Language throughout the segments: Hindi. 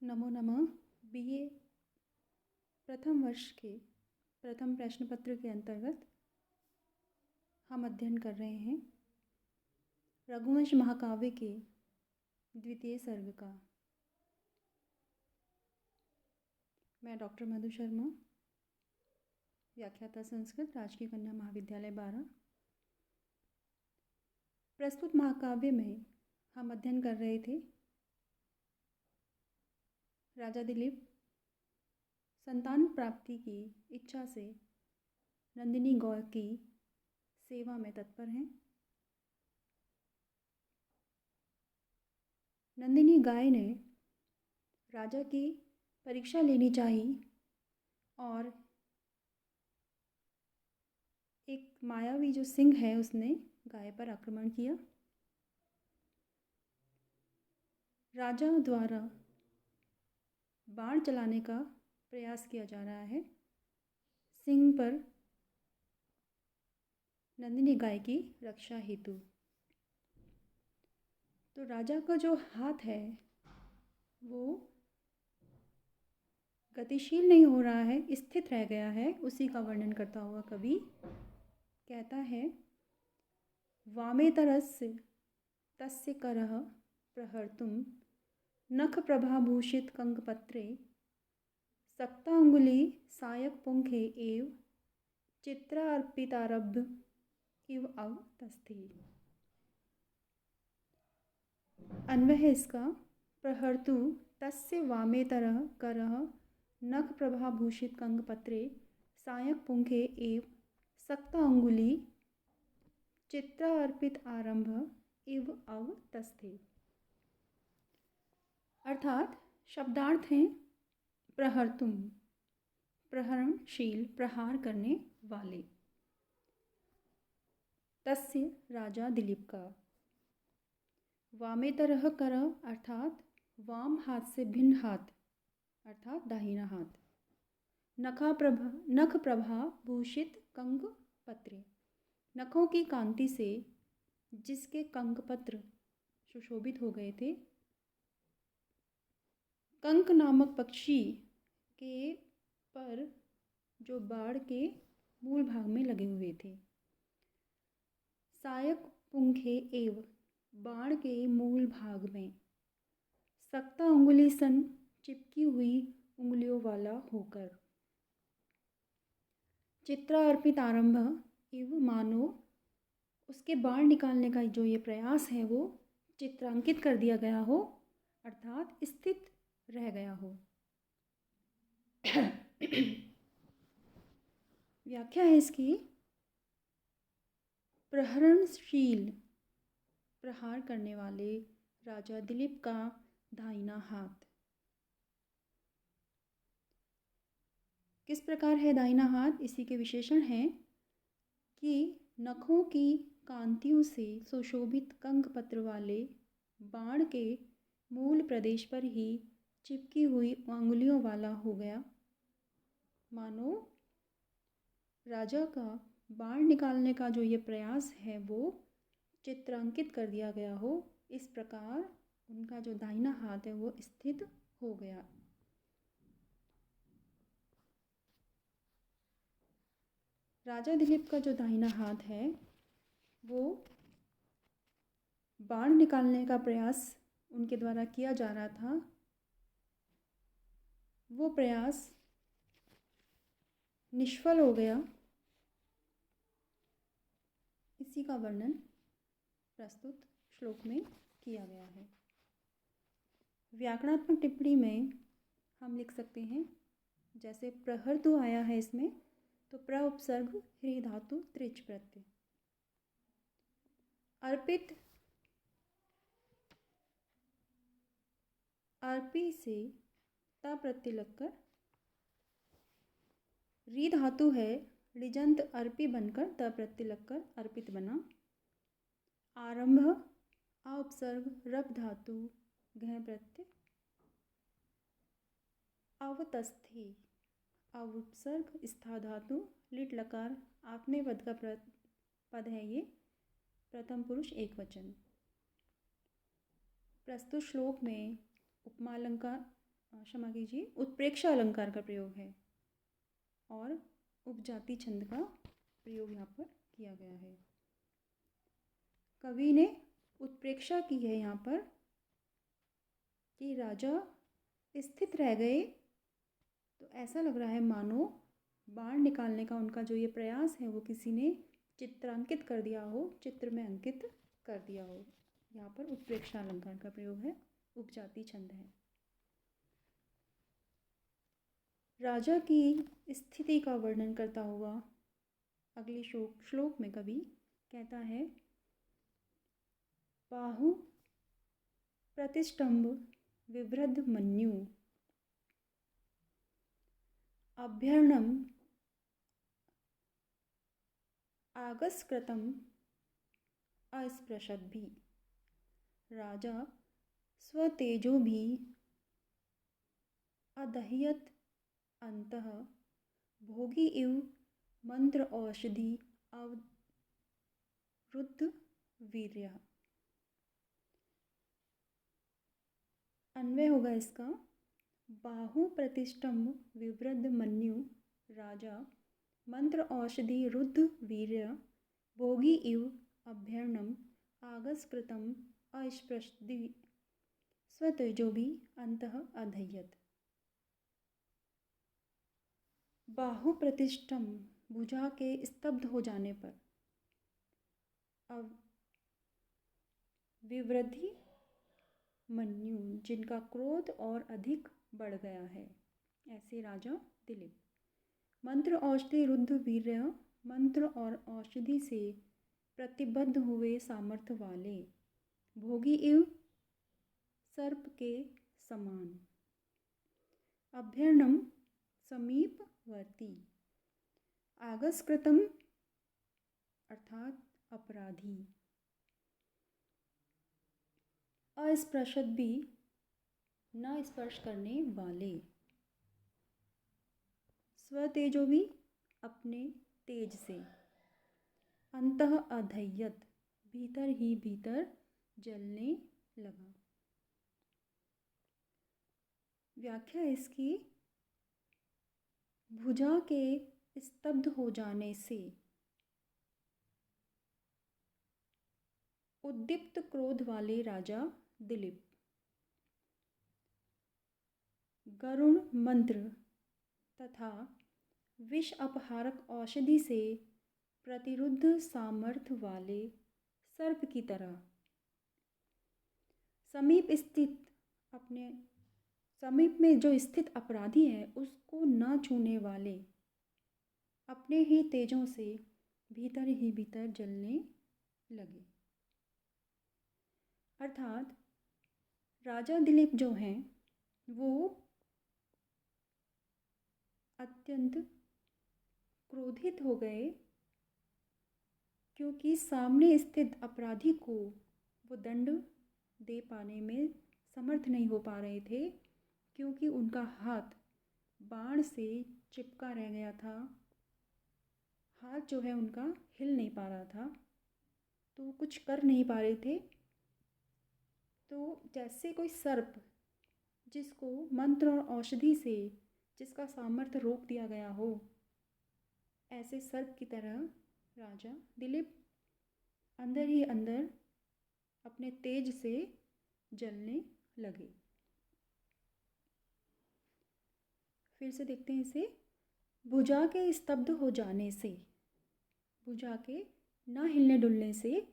नमो नमः। बीए प्रथम वर्ष के प्रथम प्रश्न पत्र के अंतर्गत हम अध्ययन कर रहे हैं रघुवंश महाकाव्य के द्वितीय सर्ग का। मैं डॉक्टर मधु शर्मा, व्याख्याता संस्कृत, राजकीय कन्या महाविद्यालय 12। प्रस्तुत महाकाव्य में हम अध्ययन कर रहे थे राजा दिलीप संतान प्राप्ति की इच्छा से नंदिनी गौ की सेवा में तत्पर हैं। नंदिनी गाय ने राजा की परीक्षा लेनी चाहिए और एक मायावी जो सिंह है उसने गाय पर आक्रमण किया। राजा द्वारा बाण चलाने का प्रयास किया जा रहा है सिंह पर नंदिनी गाय की रक्षा हेतु। तो राजा का जो हाथ है वो गतिशील नहीं हो रहा है, स्थित रह गया है। उसी का वर्णन करता हुआ कवि कहता है, वामेतरस्य तस्य करः प्रहर्तुं नख प्रभाभूषित कंकपत्रे सक्तांगुली सायक पुंखे एव चित्रार्पितारब्ध इव अवतस्थि। अन्वय इसका, प्रहर्तु तस्य वामेतरः करः नख प्रभाभूषित कंकपत्रे सायक पुंखे एव सक्तांगुली चित्रार्पित आरंभ इव अवतस्थि। अर्थात शब्दार्थ हैं प्रहर्तुम, प्रहरणशील, प्रहार करने वाले। तस्य राजा दिलीप का, वामेतरः कर अर्थात वाम हाथ से भिन्न हाथ अर्थात दाहिना हाथ। नख प्रभा भूषित कंक पत्रे, नखों की कांति से जिसके कंक पत्र सुशोभित हो गए थे। कंक नामक पक्षी के पर जो बाड़ के मूल भाग में लगे हुए थे। सायक पुंखे एव, बाण के मूल भाग में। सक्ता उंगली सन, चिपकी हुई उंगलियों वाला होकर। चित्रार्पित आरंभ इव, मानो उसके बाण निकालने का जो ये प्रयास है वो चित्रांकित कर दिया गया हो, अर्थात स्थित रह गया हो। व्याख्या है इसकी, प्रहरणशील, प्रहार करने वाले राजा दिलीप का दाहिना हाथ। किस प्रकार है दाहिना हाथ? इसी के विशेषण हैं कि नखों की कांतियों से सुशोभित कंक पत्र वाले बाण के मूल प्रदेश पर ही चिपकी हुई अंगुलियों वाला हो गया, मानो राजा का बाण निकालने का जो ये प्रयास है वो चित्रांकित कर दिया गया हो। इस प्रकार उनका जो दाहिना हाथ है वो स्थित हो गया। राजा दिलीप का जो दाहिना हाथ है वो बाण निकालने का प्रयास उनके द्वारा किया जा रहा था। वो प्रयास निष्फल हो गया। इसी का वर्णन प्रस्तुत श्लोक में किया गया है। व्याकरणात्मक टिप्पणी में हम लिख सकते हैं, जैसे प्रहर्तु आया है इसमें, तो प्र उपसर्ग ह्री धातु त्रिच प्रत्यय। अर्पित, अर्पी से ता प्रत्यय लगकर री धातु है, ऋजंत अर्पी बनकर त प्रत्यय लगकर अर्पित बना। आरंभ आ उपसर्ग रप धातु घ प्रत्यय। अवतस्थि, अव उपसर्ग स्था धातु लिट लकार आत्मनेपद का पद है ये, प्रथम पुरुष एक वचन। प्रस्तुत श्लोक में उपमा अलंकार क्षमा कीजिए, उत्प्रेक्षा अलंकार का प्रयोग है और उपजाति छंद का प्रयोग यहाँ पर किया गया है। कवि ने उत्प्रेक्षा की है यहाँ पर कि राजा स्थित रह गए, तो ऐसा लग रहा है मानो बाण निकालने का उनका जो ये प्रयास है वो किसी ने चित्रांकित कर दिया हो, चित्र में अंकित कर दिया हो। यहाँ पर उत्प्रेक्षा अलंकार का प्रयोग है, उपजाति छंद है। राजा की स्थिति का वर्णन करता हुआ अगले श्लोक में कवि कहता है, बाहु प्रतिष्ठम्भ विवृद्ध मन्यु अभ्यर्णम आगस्कृतम अस्पृशद्भि। राजा स्वतेजो भी अदह्यत अंतः भोगी इव मंत्र औषधि अवरुद्ध वीर्य। अन्वय होगा इसका, बाहु प्रतिष्ठम्भ विवृद्ध मन्यु राजा मंत्र औषधि रुद्ध वीर्य भोगी इव अभ्यर्णम आगस्कृतम अस्पृशद्भि स्वतेजोभि अंतः अदह्यत। बाहु प्रतिष्ठम भुजा के स्तब्ध हो जाने पर, अब विवृद्धि मन्यु जिनका क्रोध और अधिक बढ़ गया है, ऐसे राजा दिलीप। मंत्र औषधि रुद्ध वीर्य मंत्र और औषधि से प्रतिबद्ध हुए सामर्थ्य वाले, भोगी इव सर्प के समान, अभ्यर्णम समीपवर्ती, आगस्कृतम अर्थात अपराधी, अस्पृशद भी न स्पर्श करने वाले, स्वतेजो भी अपने तेज से, अंतः अधह्यत भीतर ही भीतर जलने लगा। व्याख्या इसकी, भुजा के स्तब्ध हो जाने से उद्दीप्त क्रोध वाले राजा दिलीप गरुण मंत्र तथा विष अपहारक औषधि से प्रतिरुद्ध सामर्थ्य वाले सर्प की तरह समीप स्थित, अपने समीप में जो स्थित अपराधी है उसको न छूने वाले, अपने ही तेजों से भीतर ही भीतर जलने लगे। अर्थात राजा दिलीप जो हैं वो अत्यंत क्रोधित हो गए, क्योंकि सामने स्थित अपराधी को वो दंड दे पाने में समर्थ नहीं हो पा रहे थे, क्योंकि उनका हाथ बाण से चिपका रह गया था, हाथ जो है उनका हिल नहीं पा रहा था, तो कुछ कर नहीं पा रहे थे। तो जैसे कोई सर्प जिसको मंत्र और औषधि से जिसका सामर्थ्य रोक दिया गया हो, ऐसे सर्प की तरह राजा दिलीप अंदर ही अंदर अपने तेज से जलने लगे। फिर से देखते हैं इसे, भुजा के स्तब्ध हो जाने से, भुजा के न हिलने डुलने से,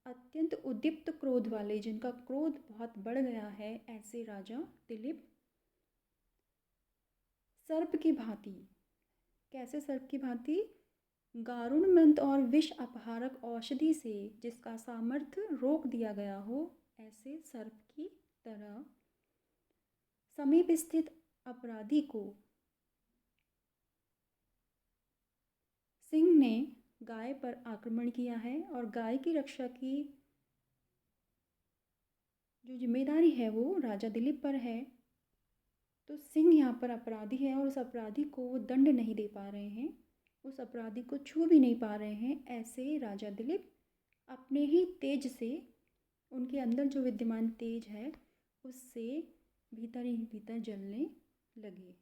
अत्यंत उद्दीप्त क्रोध वाले जिनका क्रोध बहुत बढ़ गया है, ऐसे राजा दिलीप सर्प की भांति, कैसे सर्प की भांति, गारुण मंत्र और विष अपहारक औषधि से जिसका सामर्थ्य रोक दिया गया हो, ऐसे सर्प की तरह समीप स्थित अपराधी को सिंह ने गाय पर आक्रमण किया है और गाय की रक्षा की जो जिम्मेदारी है वो राजा दिलीप पर है। तो सिंह यहाँ पर अपराधी है और उस अपराधी को वो दंड नहीं दे पा रहे हैं, उस अपराधी को छू भी नहीं पा रहे हैं। ऐसे राजा दिलीप अपने ही तेज से, उनके अंदर जो विद्यमान तेज है उससे भीतर ही भीतर जलने लगे।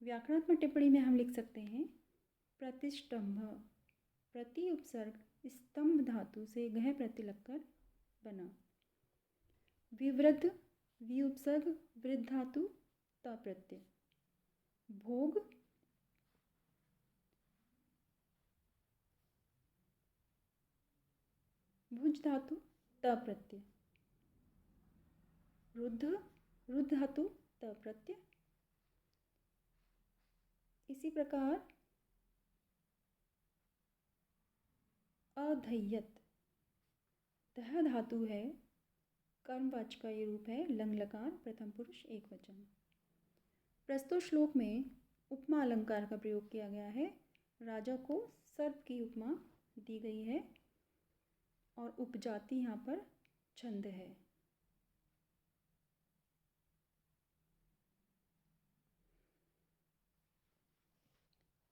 व्याकरणात्मक टिप्पणी में हम लिख सकते हैं प्रतिष्ठंभ, प्रति उपसर्ग स्तंभ धातु से गह प्रत्यय लगकर बना। विवृद्ध, वि उपसर्ग वृद्ध धातु त प्रत्यय। भोग, भुज धातु त प्रत्यय। रुद्ध, रुद्ध धातु त प्रत्यय। इसी प्रकार अधय्यत, दह धातु है, कर्मवाचक का ये रूप है, लंग लकार प्रथम पुरुष एक वचन। प्रस्तुत श्लोक में उपमा अलंकार का प्रयोग किया गया है। राजा को सर्प की उपमा दी गई है और उपजाति यहाँ पर छंद है।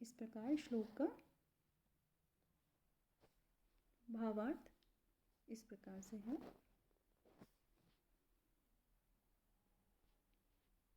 इस प्रकार श्लोक का भावार्थ इस प्रकार से है।